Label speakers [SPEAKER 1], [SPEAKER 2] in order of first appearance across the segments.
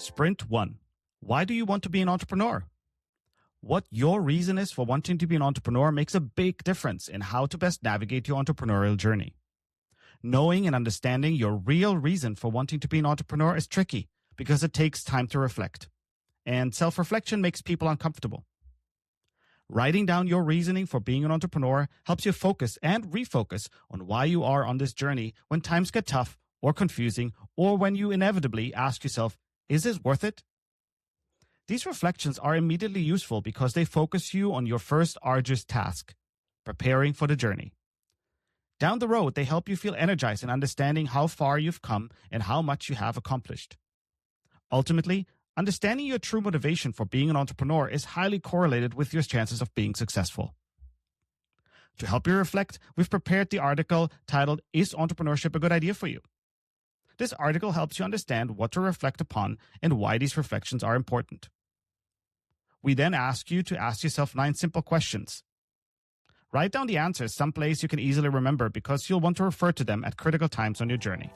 [SPEAKER 1] Sprint 1. Why do you want to be an entrepreneur? What your reason is for wanting to be an entrepreneur makes a big difference in how to best navigate your entrepreneurial journey. Knowing and understanding your real reason for wanting to be an entrepreneur is tricky because it takes time to reflect. And self-reflection makes people uncomfortable. Writing down your reasoning for being an entrepreneur helps you focus and refocus on why you are on this journey when times get tough or confusing, or when you inevitably ask yourself, is this worth it? These reflections are immediately useful because they focus you on your first arduous task, preparing for the journey. Down the road, they help you feel energized in understanding how far you've come and how much you have accomplished. Ultimately, understanding your true motivation for being an entrepreneur is highly correlated with your chances of being successful. To help you reflect, we've prepared the article titled, Is Entrepreneurship a Good Idea for You? This article helps you understand what to reflect upon and why these reflections are important. We then ask you to ask yourself 9 simple questions. Write down the answers someplace you can easily remember because you'll want to refer to them at critical times on your journey.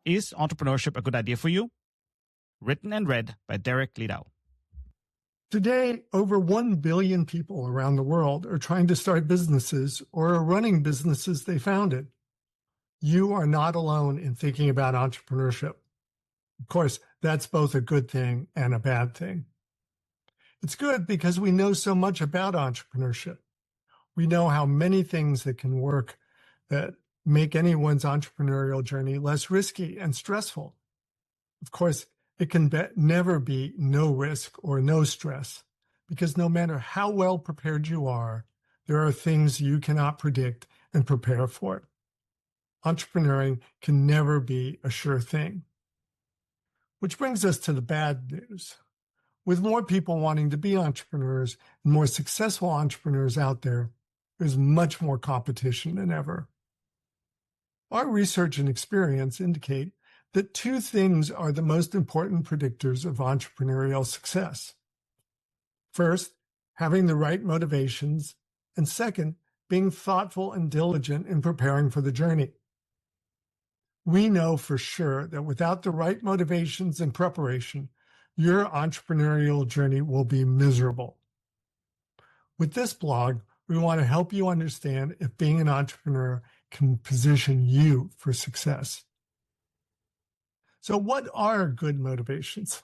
[SPEAKER 1] Is entrepreneurship a good idea for you? Written and read by Derek Liedau.
[SPEAKER 2] Today, over 1 billion people around the world are trying to start businesses or are running businesses they founded. You are not alone in thinking about entrepreneurship. Of course, that's both a good thing and a bad thing. It's good because we know so much about entrepreneurship. We know how many things that can work that make anyone's entrepreneurial journey less risky and stressful. Of course, it can never be no risk or no stress, because no matter how well prepared you are, there are things you cannot predict and prepare for. Entrepreneuring can never be a sure thing. Which brings us to the bad news. With more people wanting to be entrepreneurs and more successful entrepreneurs out there, there's much more competition than ever. Our research and experience indicate that 2 things are the most important predictors of entrepreneurial success. First, having the right motivations, and second, being thoughtful and diligent in preparing for the journey. We know for sure that without the right motivations and preparation, your entrepreneurial journey will be miserable. With this blog, we want to help you understand if being an entrepreneur can position you for success. So what are good motivations?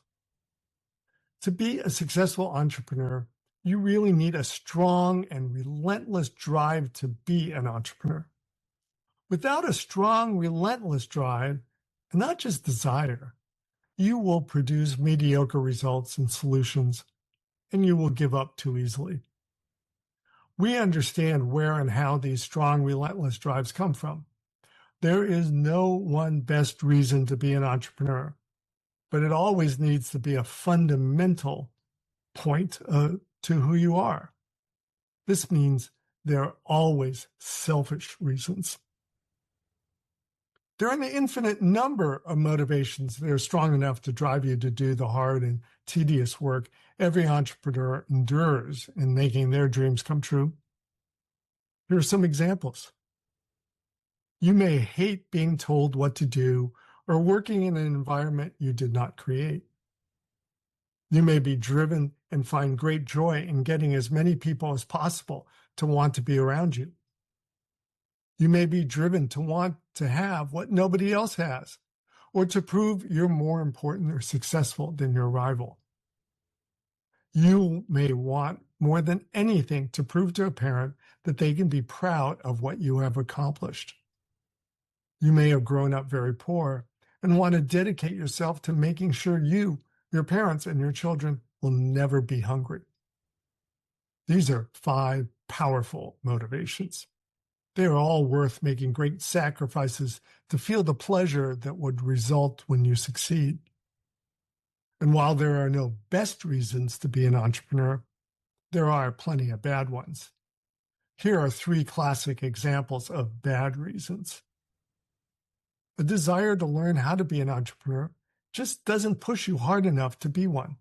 [SPEAKER 2] To be a successful entrepreneur, you really need a strong and relentless drive to be an entrepreneur. Without a strong, relentless drive, and not just desire, you will produce mediocre results and solutions, and you will give up too easily. We understand where and how these strong, relentless drives come from. There is no one best reason to be an entrepreneur, but it always needs to be a fundamental point to who you are. This means there are always selfish reasons. There are an infinite number of motivations that are strong enough to drive you to do the hard and tedious work every entrepreneur endures in making their dreams come true. Here are some examples. You may hate being told what to do or working in an environment you did not create. You may be driven and find great joy in getting as many people as possible to want to be around you. You may be driven to want to have what nobody else has, or to prove you're more important or successful than your rival. You may want more than anything to prove to a parent that they can be proud of what you have accomplished. You may have grown up very poor and want to dedicate yourself to making sure you, your parents, and your children will never be hungry. These are 5 powerful motivations. They are all worth making great sacrifices to feel the pleasure that would result when you succeed. And while there are no best reasons to be an entrepreneur, there are plenty of bad ones. Here are 3 classic examples of bad reasons. A desire to learn how to be an entrepreneur just doesn't push you hard enough to be one.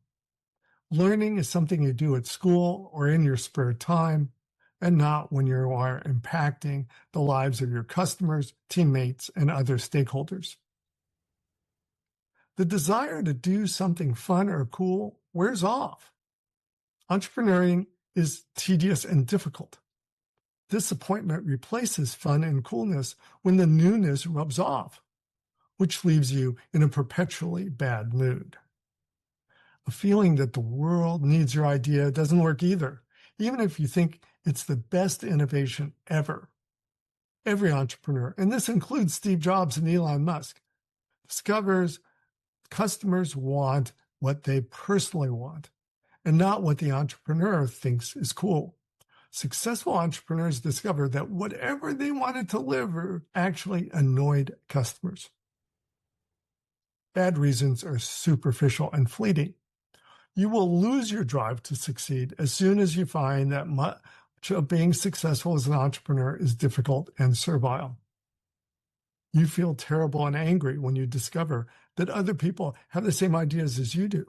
[SPEAKER 2] Learning is something you do at school or in your spare time, and not when you are impacting the lives of your customers, teammates, and other stakeholders. The desire to do something fun or cool wears off. Entrepreneuring is tedious and difficult. Disappointment replaces fun and coolness when the newness rubs off, which leaves you in a perpetually bad mood. A feeling that the world needs your idea doesn't work either, even if you think it's the best innovation ever. Every entrepreneur, and this includes Steve Jobs and Elon Musk, discovers customers want what they personally want and not what the entrepreneur thinks is cool. Successful entrepreneurs discover that whatever they wanted to deliver actually annoyed customers. Bad reasons are superficial and fleeting. You will lose your drive to succeed as soon as you find that much of being successful as an entrepreneur is difficult and servile. You feel terrible and angry when you discover that other people have the same ideas as you do.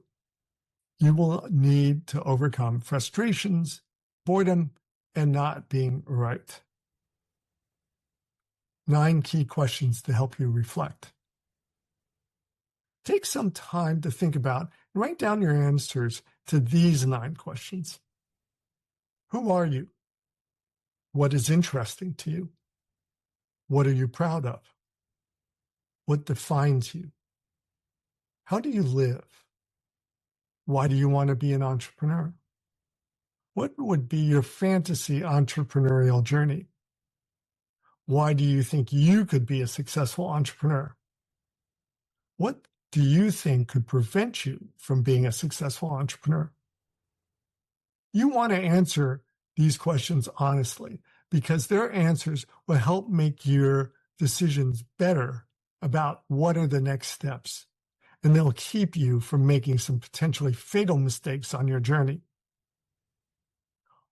[SPEAKER 2] You will need to overcome frustrations, boredom, and not being right. 9 key questions to help you reflect. Take some time to think about and write down your answers to these 9 questions. Who are you? What is interesting to you? What are you proud of? What defines you? How do you live? Why do you want to be an entrepreneur? What would be your fantasy entrepreneurial journey? Why do you think you could be a successful entrepreneur? What do you think could prevent you from being a successful entrepreneur? You want to answer these questions honestly because their answers will help make your decisions better about what are the next steps, and they'll keep you from making some potentially fatal mistakes on your journey.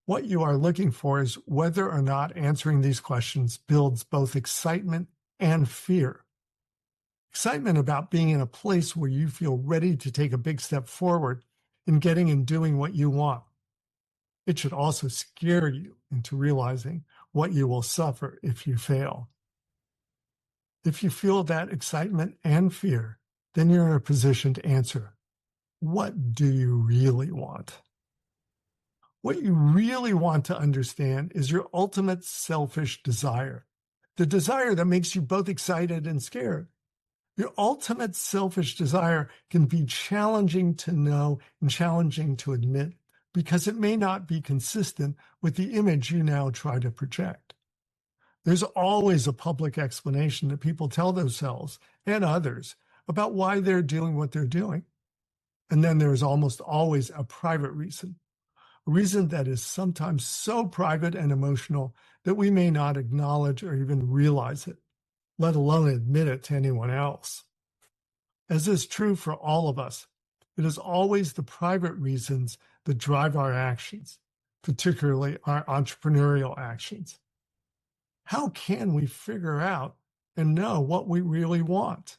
[SPEAKER 2] What you are looking for is whether or not answering these questions builds both excitement and fear. Excitement about being in a place where you feel ready to take a big step forward in getting and doing what you want. It should also scare you into realizing what you will suffer if you fail. If you feel that excitement and fear, then you're in a position to answer, what do you really want? What you really want to understand is your ultimate selfish desire, the desire that makes you both excited and scared. Your ultimate selfish desire can be challenging to know and challenging to admit because it may not be consistent with the image you now try to project. There's always a public explanation that people tell themselves and others about why they're doing what they're doing. And then there's almost always a private reason, a reason that is sometimes so private and emotional that we may not acknowledge or even realize it, let alone admit it to anyone else. As is true for all of us, it is always the private reasons that drive our actions, particularly our entrepreneurial actions. How can we figure out and know what we really want?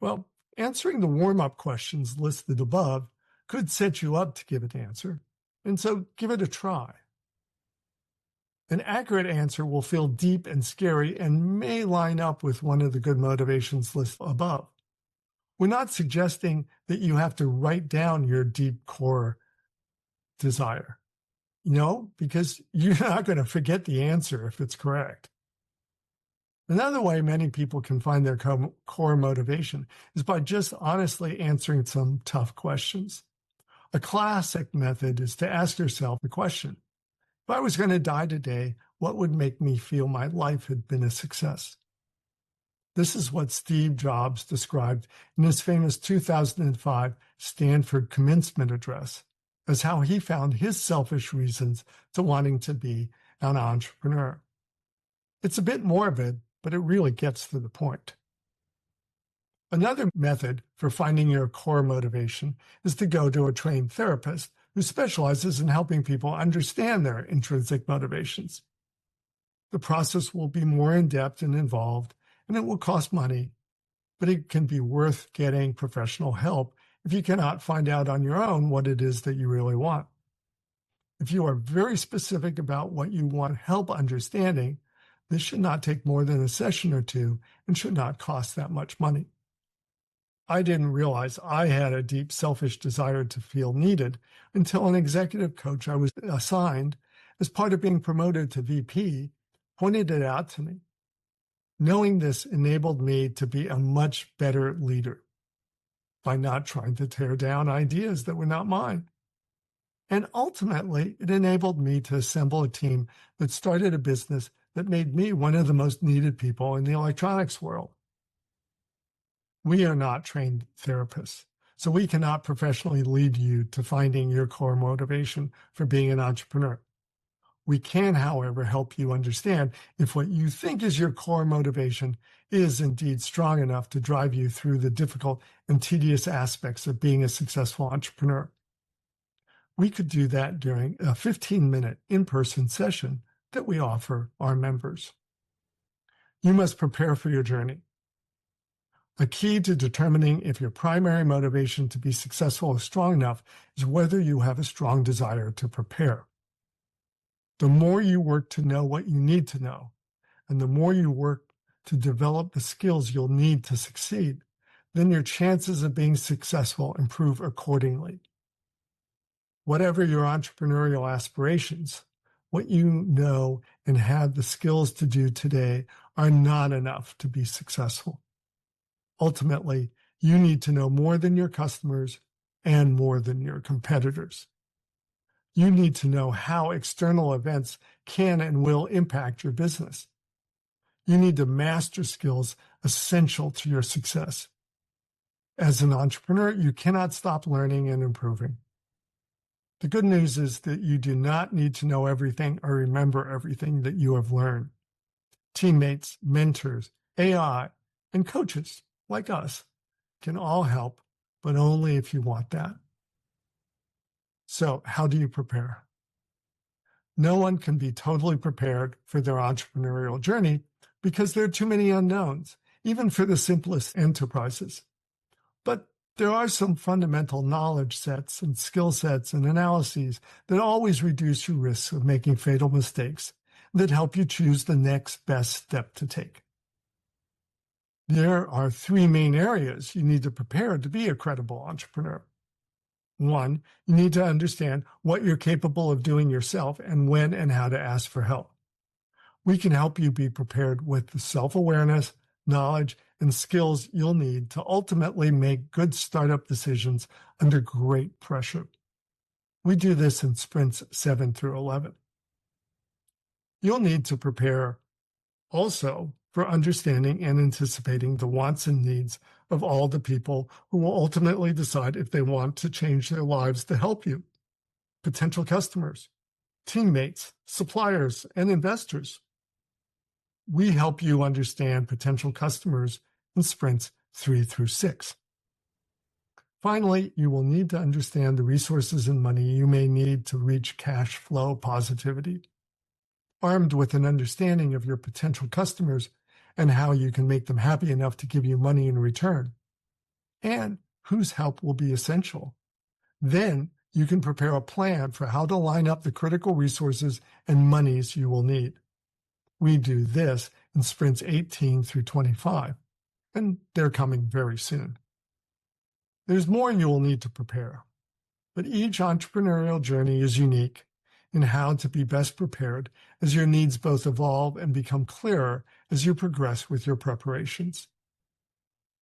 [SPEAKER 2] Well, answering the warm-up questions listed above could set you up to give an answer, and so give it a try. An accurate answer will feel deep and scary and may line up with one of the good motivations listed above. We're not suggesting that you have to write down your deep core desire. Because you're not going to forget the answer if it's correct. Another way many people can find their core motivation is by just honestly answering some tough questions. A classic method is to ask yourself the question, if I was going to die today, what would make me feel my life had been a success? This is what Steve Jobs described in his famous 2005 Stanford commencement address as how he found his selfish reasons to wanting to be an entrepreneur. It's a bit morbid, but it really gets to the point. Another method for finding your core motivation is to go to a trained therapist who specializes in helping people understand their intrinsic motivations. The process will be more in-depth and involved, and it will cost money, but it can be worth getting professional help if you cannot find out on your own what it is that you really want. If you are very specific about what you want help understanding, this should not take more than a session or two and should not cost that much money. I didn't realize I had a deep selfish desire to feel needed until an executive coach I was assigned as part of being promoted to VP pointed it out to me. Knowing this enabled me to be a much better leader by not trying to tear down ideas that were not mine. And ultimately, it enabled me to assemble a team that started a business that made me one of the most needed people in the electronics world. We are not trained therapists, so we cannot professionally lead you to finding your core motivation for being an entrepreneur. We can, however, help you understand if what you think is your core motivation is indeed strong enough to drive you through the difficult and tedious aspects of being a successful entrepreneur. We could do that during a 15-minute in-person session that we offer our members. You must prepare for your journey. A key to determining if your primary motivation to be successful is strong enough is whether you have a strong desire to prepare. The more you work to know what you need to know, and the more you work to develop the skills you'll need to succeed, then your chances of being successful improve accordingly. Whatever your entrepreneurial aspirations, what you know and have the skills to do today are not enough to be successful. Ultimately, you need to know more than your customers and more than your competitors. You need to know how external events can and will impact your business. You need to master skills essential to your success. As an entrepreneur, you cannot stop learning and improving. The good news is that you do not need to know everything or remember everything that you have learned. Teammates, mentors, AI, and coaches like us can all help, but only if you want that. So, how do you prepare? No one can be totally prepared for their entrepreneurial journey because there are too many unknowns, even for the simplest enterprises. But there are some fundamental knowledge sets and skill sets and analyses that always reduce your risks of making fatal mistakes that help you choose the next best step to take. There are three main areas you need to prepare to be a credible entrepreneur. One, you need to understand what you're capable of doing yourself and when and how to ask for help. We can help you be prepared with the self-awareness, knowledge, and skills you'll need to ultimately make good startup decisions under great pressure. We do this in sprints 7 through 11. You'll need to prepare also for understanding and anticipating the wants and needs of all the people who will ultimately decide if they want to change their lives to help you. Potential customers, teammates, suppliers, and investors. We help you understand potential customers in sprints 3 through 6. Finally, you will need to understand the resources and money you may need to reach cash flow positivity. Armed with an understanding of your potential customers and how you can make them happy enough to give you money in return, and whose help will be essential, then you can prepare a plan for how to line up the critical resources and monies you will need. We do this in sprints 18 through 25, and they're coming very soon. There's more you will need to prepare, but each entrepreneurial journey is unique in how to be best prepared as your needs both evolve and become clearer as you progress with your preparations.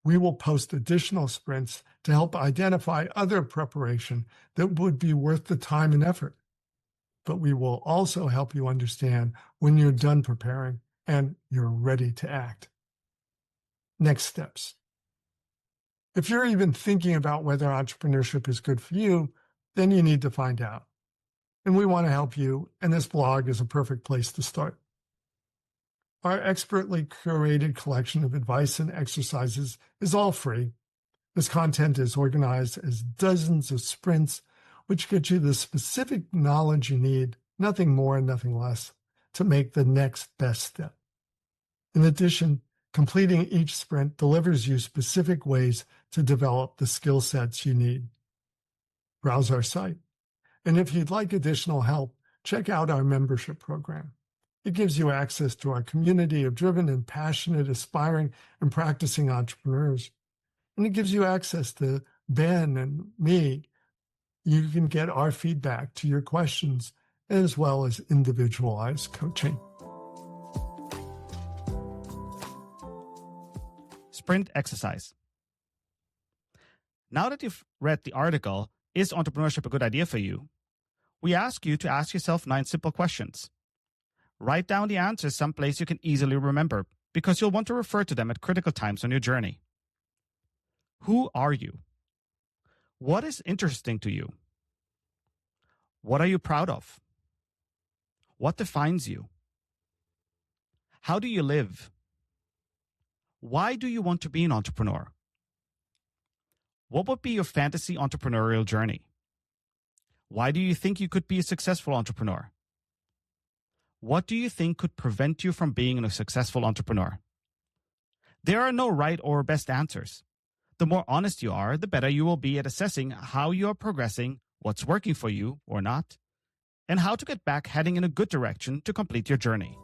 [SPEAKER 2] We will post additional sprints to help identify other preparation that would be worth the time and effort. But we will also help you understand when you're done preparing and you're ready to act. Next steps. If you're even thinking about whether entrepreneurship is good for you, then you need to find out. And we want to help you, and this blog is a perfect place to start. Our expertly curated collection of advice and exercises is all free. This content is organized as dozens of sprints, which get you the specific knowledge you need, nothing more and nothing less, to make the next best step. In addition, completing each sprint delivers you specific ways to develop the skill sets you need. Browse our site. And if you'd like additional help, check out our membership program. It gives you access to our community of driven and passionate, aspiring, and practicing entrepreneurs. And it gives you access to Ben and me. You can get our feedback to your questions as well as individualized coaching.
[SPEAKER 1] Sprint exercise. Now that you've read the article, Is Entrepreneurship a Good Idea for You? We ask you to ask yourself 9 simple questions. Write down the answers someplace you can easily remember, because you'll want to refer to them at critical times on your journey. Who are you? What is interesting to you? What are you proud of? What defines you? How do you live? Why do you want to be an entrepreneur? What would be your fantasy entrepreneurial journey? Why do you think you could be a successful entrepreneur? What do you think could prevent you from being a successful entrepreneur? There are no right or best answers. The more honest you are, the better you will be at assessing how you are progressing, what's working for you or not, and how to get back heading in a good direction to complete your journey.